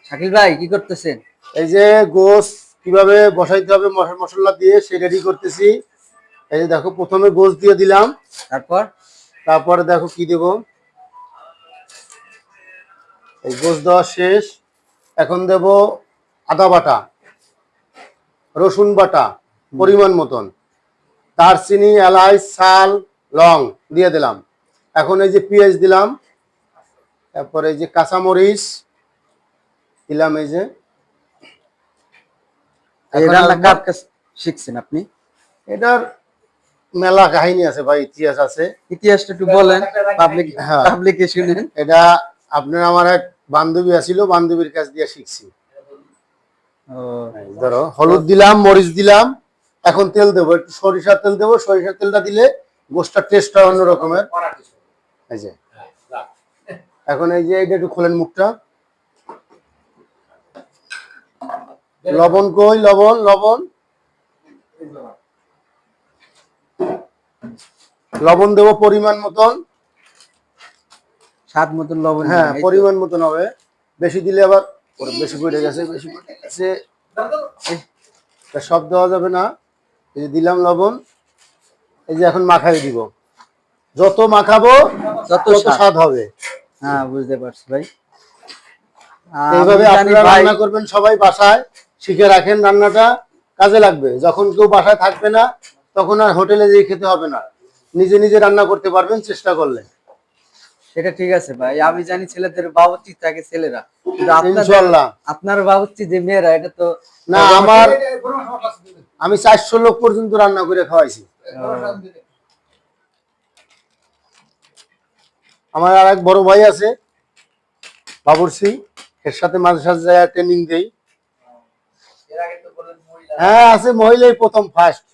শাকিল ভাই কি করতেছেন? এই যে গোস কিভাবে বসাইতে হবে মশলা দিয়ে সে রেডি করতেছি। এই যে দেখো প্রথমে গোস দিয়ে দিলাম, তারপরে দেখো কি দেব। এই গোস দেওয়া শেষ, এখন দেব আদা বাটা, রসুন বাটা পরিমাণ মতন, দারচিনি, এলাচ, শাল, লং দিয়ে দিলাম। এখন এই যে পেঁয়াজ দিলাম, তারপরে এই যে কাঁচামরিচ দিলাম। এই যে এই রান্না কার কাছে শিখছেন আপনি? এটার মেলা কাহিনী আছে ভাই, ইতিহাস আছে। ইতিহাসটা একটু বলেন, পাবলিকে শুনেন। এটা আপনার আমার এক বান্ধবী আছিল, বান্ধবীর কাছ দিয়ে শিখছি। ধরো হলুদ দিলাম, মরিচ দিলাম, এখন তেল দেবো, একটু সরিষার তেল দেবো। সরিষার তেলটা দিলে গোশটার টেস্টটা অন্য রকমের। এই যে এখন এই যে এটা একটু খোলেন মুখটা। লবণ কই? লবণ লবণ লবণ দেবো পরিমাণ মতন, স্বাদ মতন লবণ। হ্যাঁ পরিমাণ মতন হবে, বেশি দিলে আবার বেশি পড়ে গেছে, বেশি পড়ে গেছে, সব দেওয়া যাবে না। এই যে দিলাম লবণ। এই যে এখন মাখাই দিব, যত মাখাবো তত স্বাদ হবে। হ্যাঁ বুঝতে পারছি ভাই। এইভাবে আপনারা রান্না করবেন, সবাই বাসায় শিখে রাখেন, রান্নাটা কাজে লাগবে। যখন কেউ বাসায় থাকবে না তখন আর হোটেলে যেয়ে খেতে হবে না, নিজে নিজে রান্না করতে পারবেন চেষ্টা করলে। সেটা ঠিক আছে ভাই, আমি জানি ছেলেদের বাবুর্চি থাকে ছেলেরা, ইনশাআল্লাহ আপনার বাবুর্চি যে মেয়েরা, এটা তো না। আমি 400 লোক পর্যন্ত রান্না করে খাওয়াইছি। আমার আর এক বড় ভাই আছে বাবুর্চি, এর সাথে মাঝে সাঝে যায় ট্রেনিং দেই। হ্যাঁ আছে, মহিলাই প্রথম ফার্স্ট।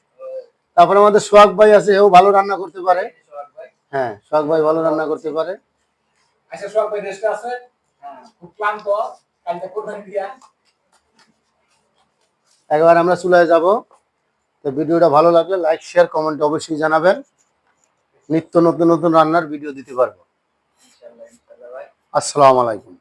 তারপরে আমাদের সোহাগ ভাই আছে, এও ভালো রান্না করতে পারে। হ্যাঁ সোহাগ ভাই ভালো রান্না করতে পারে। আচ্ছা সোহাগ ভাই রেস্ট আছে, হ্যাঁ খুব ক্লান্ত, কালকে কোরবানি দিয়া একবার আমরা চুলায় যাব। তো ভিডিওটা ভালো লাগলে লাইক শেয়ার কমেন্ট অবশ্যই জানাবেন, নিত্য নতুন নতুন রান্নার ভিডিও দিতে পারবো। আসসালামু আলাইকুম।